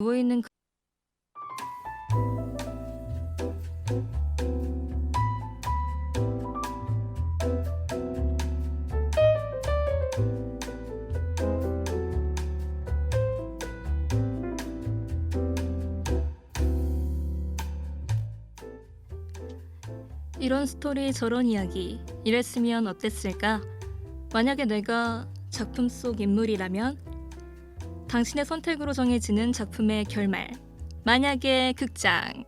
누워있는 이런 스토리 저런 이야기 이랬으면 어땠을까? 만약에 내가 작품 속 인물이라면 당신의 선택으로 정해지는 작품의 결말. 만약에 극장.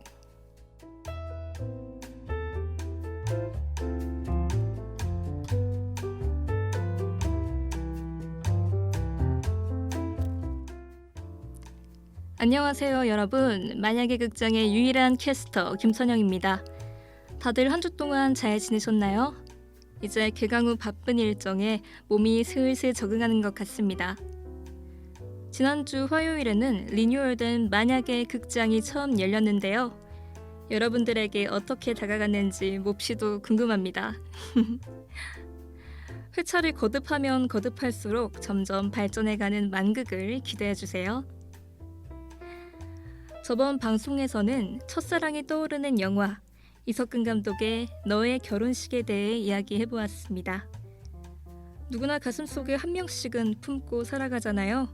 안녕하세요 여러분. 만약에 극장의 유일한 캐스터 김선영입니다. 다들 한 주 동안 잘 지내셨나요? 이제 개강 후 바쁜 일정에 몸이 슬슬 적응하는 것 같습니다. 지난주 화요일에는 리뉴얼된 만약에 극장이 처음 열렸는데요. 여러분들에게 어떻게 다가갔는지 몹시도 궁금합니다. 회차를 거듭하면 거듭할수록 점점 발전해가는 만극을 기대해주세요. 저번 방송에서는 첫사랑이 떠오르는 영화 이석근 감독의 너의 결혼식에 대해 이야기해보았습니다. 누구나 가슴속에 한 명씩은 품고 살아가잖아요.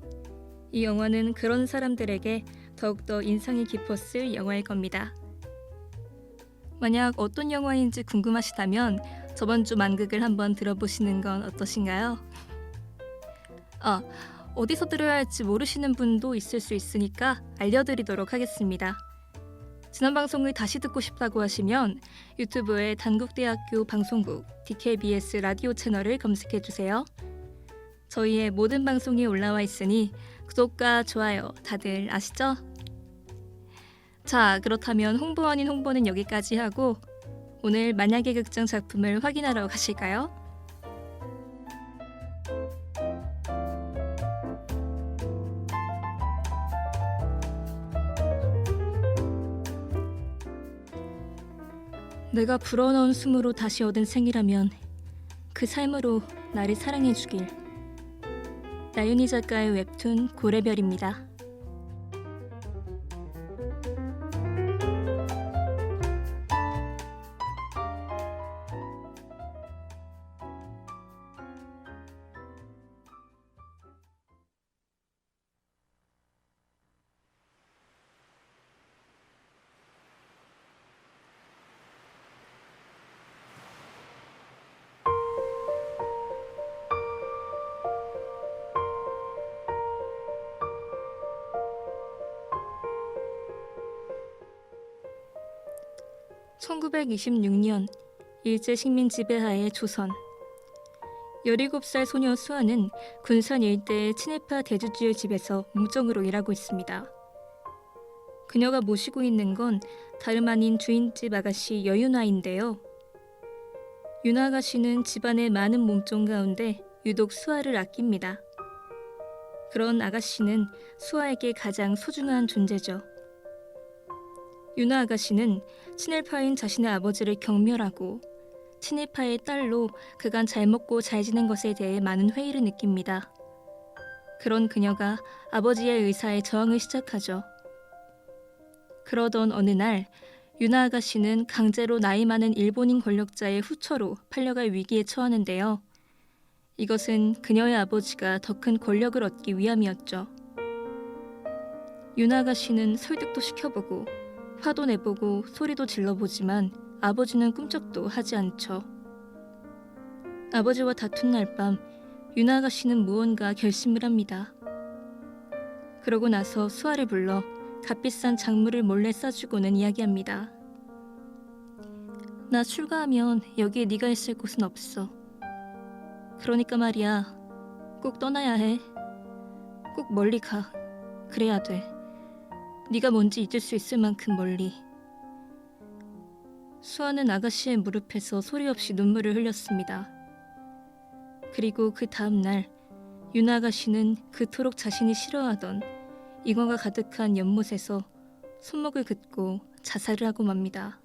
이 영화는 그런 사람들에게 더욱더 인상이 깊었을 영화일 겁니다. 만약 어떤 영화인지 궁금하시다면 저번 주 만극을 한번 들어보시는 건 어떠신가요? 어디서 들어야 할지 모르시는 분도 있을 수 있으니까 알려드리도록 하겠습니다. 지난 방송을 다시 듣고 싶다고 하시면 유튜브에 단국대학교 방송국 DKBS 라디오 채널을 검색해주세요. 저희의 모든 방송이 올라와 있으니 구독과 좋아요 다들 아시죠? 자, 그렇다면 홍보 아닌 홍보는 여기까지 하고 오늘 만약에 극장 작품을 확인하러 가실까요? 내가 불어넣은 숨으로 다시 얻은 생이라면 그 삶으로 나를 사랑해주길. 나윤희 작가의 웹툰 고래별입니다. (1926년) 일제 식민 지배하에 조선. 17살 소녀 수아는 군산 일대의 친일파 대주주의 집에서 무정으로 일하고 있습니다. 그녀가 모시고 있는 건 다름 아닌 주인집 아가씨 여윤아인데요. 윤아 아가씨는 집안의 많은 몸종 가운데 유독 수아를 아낍니다. 그런 아가씨는 수아에게 가장 소중한 존재죠. 윤아 아가씨는 친일파인 자신의 아버지를 경멸하고 친일파의 딸로 그간 잘 먹고 잘 지낸 것에 대해 많은 회의를 느낍니다. 그런 그녀가 아버지의 의사에 저항을 시작하죠. 그러던 어느 날 윤아 아가씨는 강제로 나이 많은 일본인 권력자의 후처로 팔려갈 위기에 처하는데요. 이것은 그녀의 아버지가 더 큰 권력을 얻기 위함이었죠. 윤아 아가씨는 설득도 시켜보고 화도 내보고 소리도 질러보지만 아버지는 꿈쩍도 하지 않죠. 아버지와 다툰 날 밤 윤아 아가씨는 무언가 결심을 합니다. 그러고 나서 수아를 불러 값비싼 작물을 몰래 싸주고는 이야기합니다. 나 출가하면 여기에 네가 있을 곳은 없어. 그러니까 말이야. 꼭 떠나야 해. 꼭 멀리 가. 그래야 돼. 네가 뭔지 잊을 수 있을 만큼 멀리. 수아는 아가씨의 무릎에서 소리 없이 눈물을 흘렸습니다. 그리고 그 다음 날 윤아 아가씨는 그토록 자신이 싫어하던 잉어가 가득한 연못에서 손목을 긋고 자살을 하고 맙니다.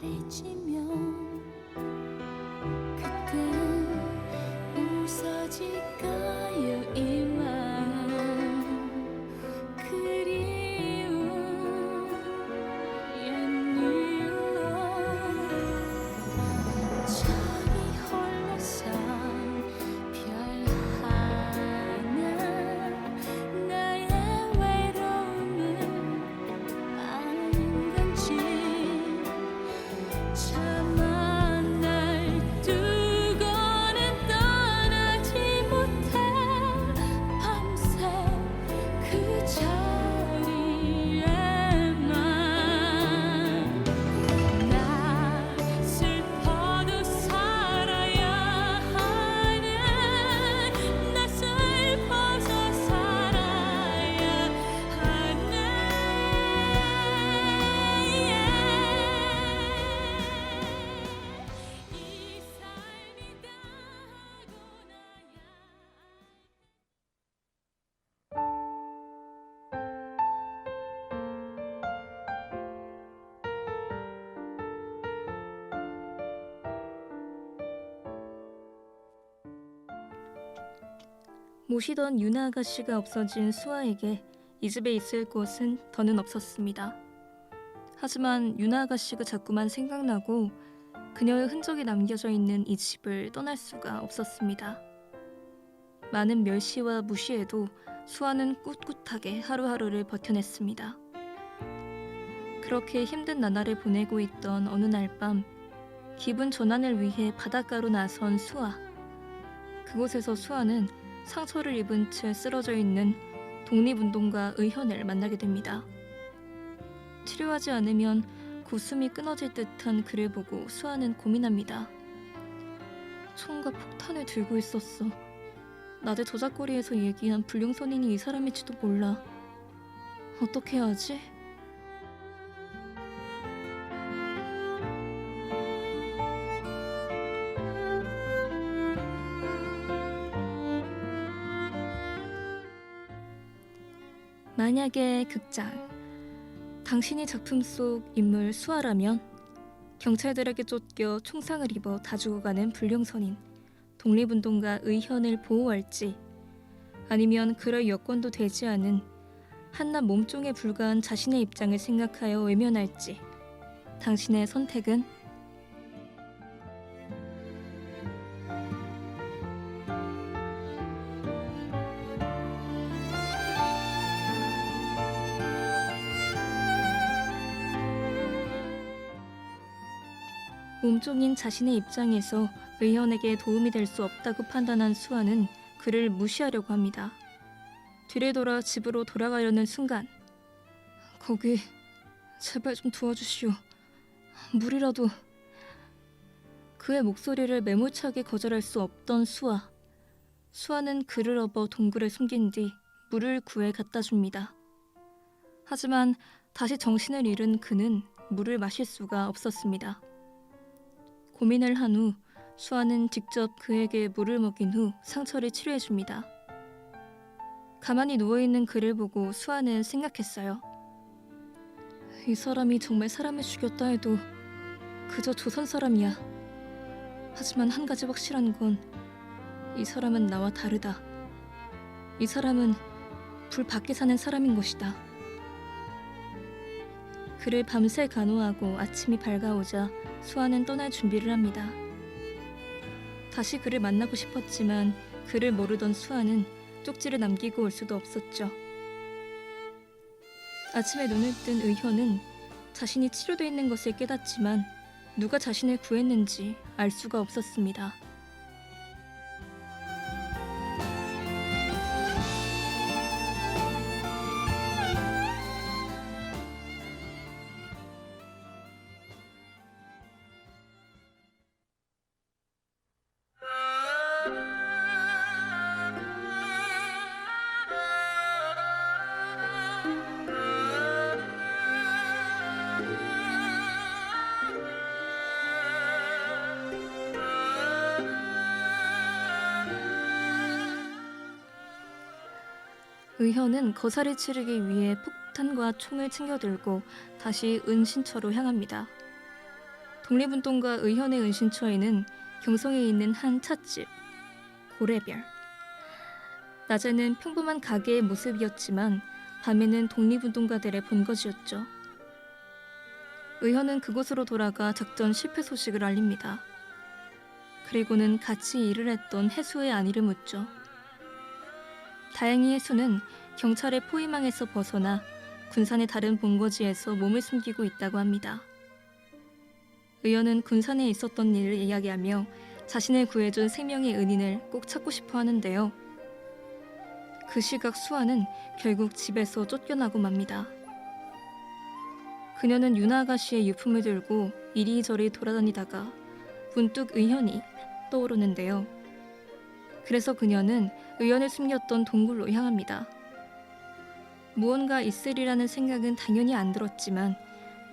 쌀쌀해지면 그땐 웃어질까요 이 마음 그리운 옛 뉴욕 저기 홀로 선 별 하나 나의 외로움은 아닌 건지 차마 날 두고는 떠나지 못해 밤새 그 자리에만 나 슬퍼도 살아야 하는 나 슬퍼서 살아야 하네 이 삶이 가고 나야 모시던 유나 아가씨가 없어진 수아에게 이 집에 있을 곳은 더는 없었습니다. 하지만 유나 아가씨가 자꾸만 생각나고 그녀의 흔적이 남겨져 있는 이 집을 떠날 수가 없었습니다. 많은 멸시와 무시에도 수아는 꿋꿋하게 하루하루를 버텨냈습니다. 그렇게 힘든 나날을 보내고 있던 어느 날 밤 기분 전환을 위해 바닷가로 나선 수아. 그곳에서 수아는 상처를 입은 채 쓰러져 있는 독립운동가 의현을 만나게 됩니다. 치료하지 않으면 고숨이 끊어질 듯한 그를 보고 수아는 고민합니다. 총과 폭탄을 들고 있었어. 낮에 저작거리에서 얘기한 불륜선인이 이 사람일지도 몰라. 어떻게 해야 하지? 만약에 극장 당신이 작품 속 인물 수아라면 경찰들에게 쫓겨 총상을 입어 다 죽어가는 불륜선인 독립운동가 의현을 보호할지 아니면 그럴 여건도 되지 않은 한낱 몸종에 불과한 자신의 입장을 생각하여 외면할지 당신의 선택은? 몸종인 자신의 입장에서 의현에게 도움이 될 수 없다고 판단한 수아는 그를 무시하려고 합니다. 뒤를 돌아 집으로 돌아가려는 순간 거기 제발 좀 도와주시오. 물이라도. 그의 목소리를 매몰차게 거절할 수 없던 수아. 수아는 그를 업어 동굴에 숨긴 뒤 물을 구해 갖다 줍니다. 하지만 다시 정신을 잃은 그는 물을 마실 수가 없었습니다. 고민을 한 후 수아는 직접 그에게 물을 먹인 후 상처를 치료해줍니다. 가만히 누워있는 그를 보고 수아는 생각했어요. 이 사람이 정말 사람을 죽였다 해도 그저 조선 사람이야. 하지만 한 가지 확실한 건 이 사람은 나와 다르다. 이 사람은 불 밖에 사는 사람인 것이다. 그를 밤새 간호하고 아침이 밝아오자 수아는 떠날 준비를 합니다. 다시 그를 만나고 싶었지만 그를 모르던 수아는 쪽지를 남기고 올 수도 없었죠. 아침에 눈을 뜬 의현은 자신이 치료돼 있는 것을 깨닫지만 누가 자신을 구했는지 알 수가 없었습니다. 의현은 거사를 치르기 위해 폭탄과 총을 챙겨들고 다시 은신처로 향합니다. 독립운동가 의현의 은신처에는 경성에 있는 한 찻집, 고래별. 낮에는 평범한 가게의 모습이었지만 밤에는 독립운동가들의 본거지였죠. 의현은 그곳으로 돌아가 작전 실패 소식을 알립니다. 그리고는 같이 일을 했던 해수의 안위를 묻죠. 다행히 해수는 경찰의 포위망에서 벗어나 군산의 다른 본거지에서 몸을 숨기고 있다고 합니다. 의현은 군산에 있었던 일을 이야기하며 자신을 구해준 생명의 은인을 꼭 찾고 싶어 하는데요. 그 시각 수아는 결국 집에서 쫓겨나고 맙니다. 그녀는 윤아 아가씨의 유품을 들고 이리저리 돌아다니다가 문득 의현이 떠오르는데요. 그래서 그녀는 의현을 숨겼던 동굴로 향합니다. 무언가 있으리라는 생각은 당연히 안 들었지만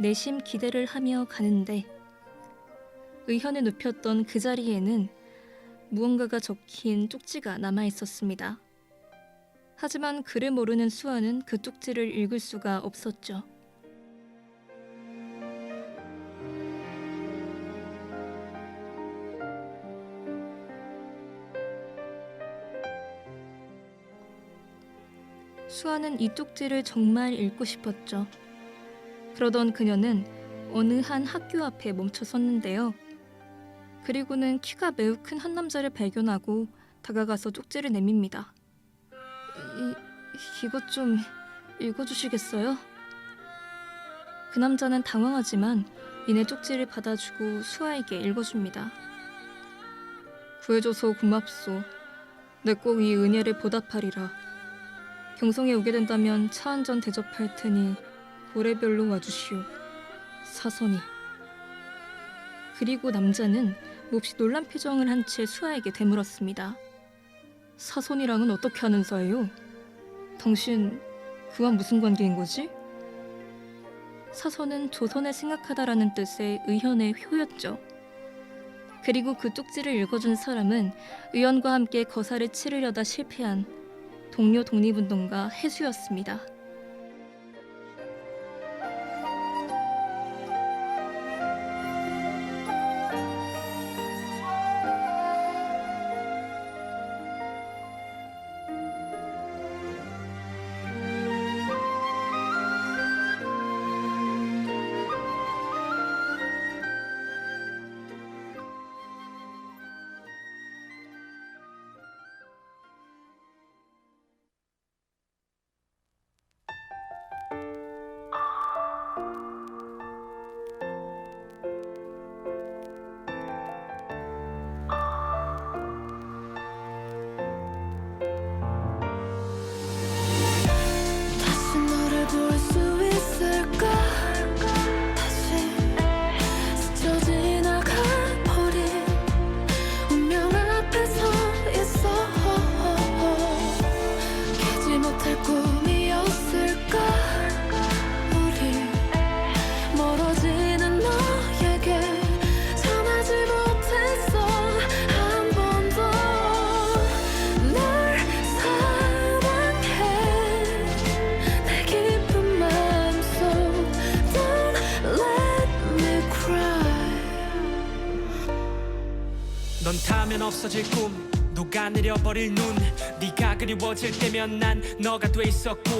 내심 기대를 하며 가는데 의현을 눕혔던 그 자리에는 무언가가 적힌 쪽지가 남아 있었습니다. 하지만 글을 모르는 수아는 그 쪽지를 읽을 수가 없었죠. 수아는 이 쪽지를 정말 읽고 싶었죠. 그러던 그녀는 어느 한 학교 앞에 멈춰 섰는데요. 그리고는 키가 매우 큰 한 남자를 발견하고 다가가서 쪽지를 내밉니다. 이것 좀 읽어주시겠어요? 그 남자는 당황하지만 이내 쪽지를 받아주고 수아에게 읽어줍니다. 구해줘서 고맙소. 내 꼭 이 은혜를 보답하리라. 경성에 오게 된다면 차 한 잔 대접할 테니 고래별로 와주시오. 사선이. 그리고 남자는 몹시 놀란 표정을 한 채 수아에게 되물었습니다. 사선이랑은 어떻게 하는 사이요? 당신 그와 무슨 관계인 거지? 사선은 조선을 생각하다라는 뜻의 의현의 효였죠. 그리고 그 쪽지를 읽어준 사람은 의현과 함께 거사를 치르려다 실패한 동료 독립운동가 해수였습니다. 다시 너를 볼 수 있을까? 다시 스쳐 지나가 버린 운명 앞에 서 있어. 깨지 못할 꿈이었을까? 우리 멀어지는 너에게 전하지 못했어. 한 번도 널 사랑해. 내 깊은 마음속 Don't let me cry. 넌 닿으면 없어질 꿈 녹아내려버릴 눈 네가 그리워질 때면 난 너가 돼 있었고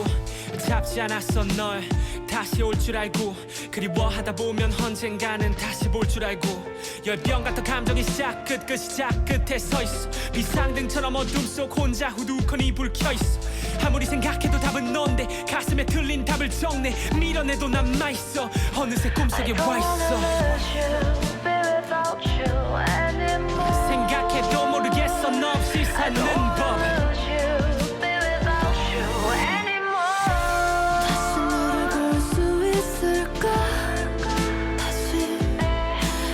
잡지 않았어 널 다시 올 줄 알고 그리워하다 보면 언젠가는 다시 볼 줄 알고 열병 같은 감정이 시작 끝 시작 끝에 서 있어 비상등처럼 어둠 속 혼자 후두커니 불 켜 있어 아무리 생각해도 답은 넌데 가슴에 틀린 답을 적내 밀어내도 남아있어 어느새 꿈속에 와 있어 생각해도 모르겠어 너 없이 사는 법 다시 너를 볼 수 있을까? 다시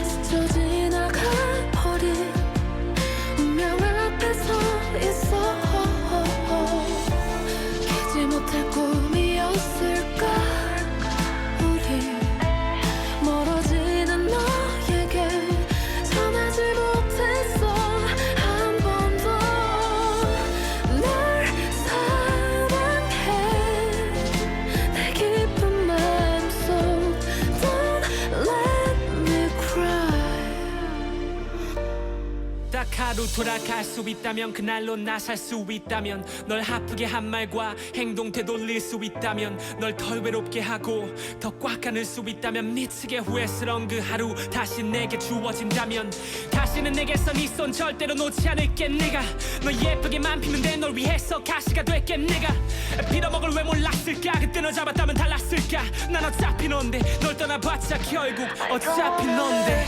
스쳐 지나가 버린 운명 앞에 서 있어. 깨지 못할 꿈이었을까? 우리 멀어지는 너에게 전하지 하루 돌아갈 수 있다면 그날로 나 살 수 있다면 널 아프게 한 말과 행동 되돌릴 수 있다면 널 덜 외롭게 하고 더 꽉 안을 수 있다면 미치게 후회스러운 그 하루 다시 내게 주어진다면 다시는 내게서 네 손 절대로 놓지 않을게 네가 너 예쁘게만 피면 돼 널 위해서 가시가 될게 네가 빌어먹을 왜 몰랐을까 그때 널 잡았다면 달랐을까 난 어차피 넌데 널 떠나봤자 결국 어차피 넌데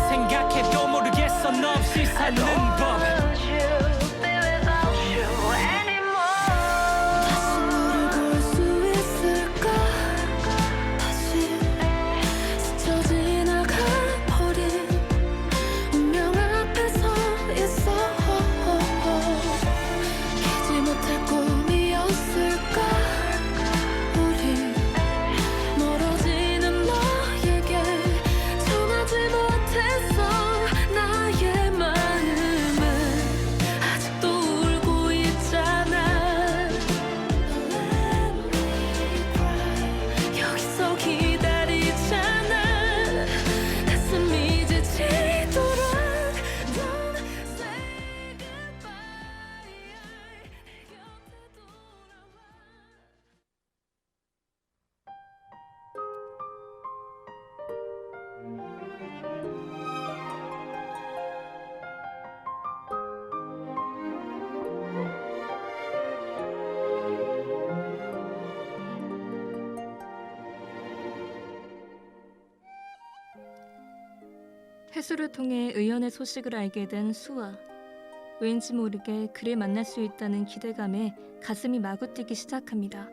생각해도 모르겠어 너 없이 사는 법 다시 너를 볼 수 있을까 다시 스쳐 지나가버린 운명 앞에 서 있어 깨지 못할 꿈이었을까 우리 멀어지는 너에게 전하지 못했어 나의 마음은 아직도 울고 있잖아 Let me cry 여기서 기다리잖아 가슴이 지치도록 Don't say goodbye 내 곁에 돌아와 해수를 통해 의연의 소식을 알게 된 수아. 왠지 모르게 그를 만날 수 있다는 기대감에 가슴이 마구 뛰기 시작합니다.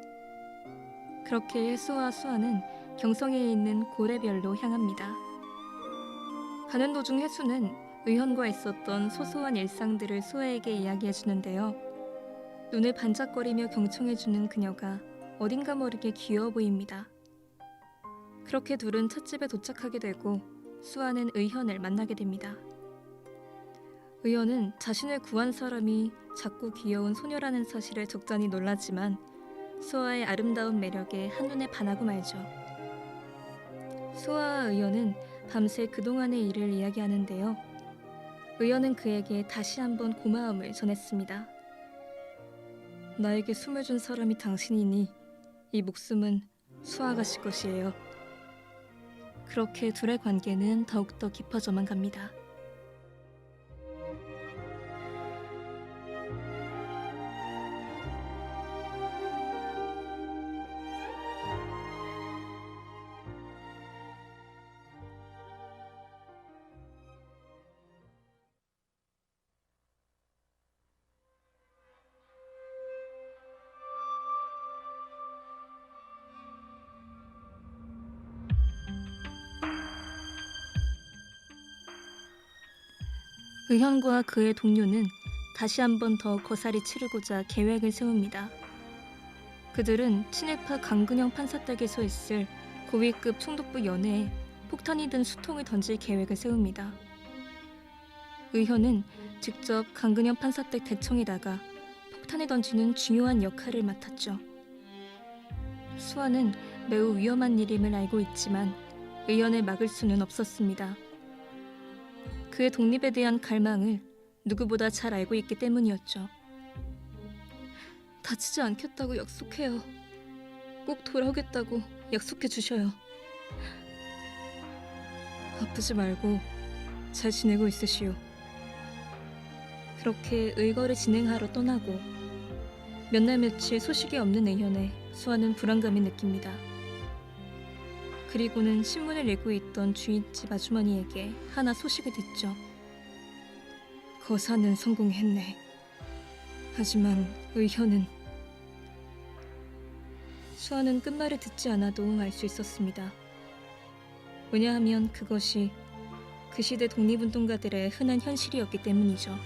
그렇게 해수와 수아는 경성에 있는 고래별로 향합니다. 가는 도중 해수는 의연과 있었던 소소한 일상들을 수아에게 이야기해 주는데요. 눈을 반짝거리며 경청해주는 그녀가 어딘가 모르게 귀여워 보입니다. 그렇게 둘은 찻집에 도착하게 되고 수아는 의현을 만나게 됩니다. 의현은 자신을 구한 사람이 작고 귀여운 소녀라는 사실에 적잖이 놀라지만 수아의 아름다운 매력에 한눈에 반하고 말죠. 수아와 의현은 밤새 그동안의 일을 이야기하는데요. 의현은 그에게 다시 한번 고마움을 전했습니다. 나에게 숨을 준 사람이 당신이니 이 목숨은 수아가씨 것이에요. 그렇게 둘의 관계는 더욱더 깊어져만 갑니다. 의현과 그의 동료는 다시 한 번 더 거사리 치르고자 계획을 세웁니다. 그들은 친일파 강근영 판사 댁에서 있을 고위급 총독부 연회에 폭탄이 든 수통을 던질 계획을 세웁니다. 의현은 직접 강근영 판사 댁 대청에다가 폭탄을 던지는 중요한 역할을 맡았죠. 수아는 매우 위험한 일임을 알고 있지만 의현을 막을 수는 없었습니다. 그의 독립에 대한 갈망을 누구보다 잘 알고 있기 때문이었죠. 다치지 않겠다고 약속해요. 꼭 돌아오겠다고 약속해 주셔요. 아프지 말고 잘 지내고 있으시오. 그렇게 의거를 진행하러 떠나고 몇 날 며칠 소식이 없는 의현에 수아는 불안감을 느낍니다. 그리고는 신문을 읽고 있던 주인집 아주머니에게 하나 소식을 듣죠. 거사는 성공했네. 하지만 의현은... 수아는 끝말을 듣지 않아도 알 수 있었습니다. 왜냐하면 그것이 그 시대 독립운동가들의 흔한 현실이었기 때문이죠.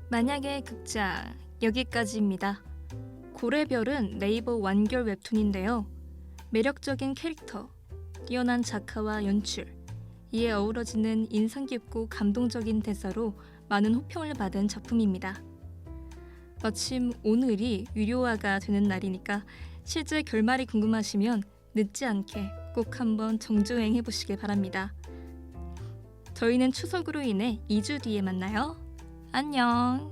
만약의 극장 여기까지입니다. 고래별은 네이버 완결 웹툰인데요. 매력적인 캐릭터, 뛰어난 작화와 연출, 이에 어우러지는 인상 깊고 감동적인 대사로 많은 호평을 받은 작품입니다. 마침 오늘이 유료화가 되는 날이니까 실제 결말이 궁금하시면 늦지 않게 꼭 한번 정주행 해보시길 바랍니다. 저희는 추석으로 인해 2주 뒤에 만나요. 안녕.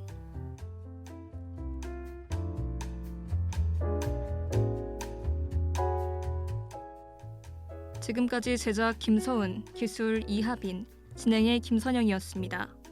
지금까지 제작 김서은, 기술 이하빈, 진행의 김선영이었습니다.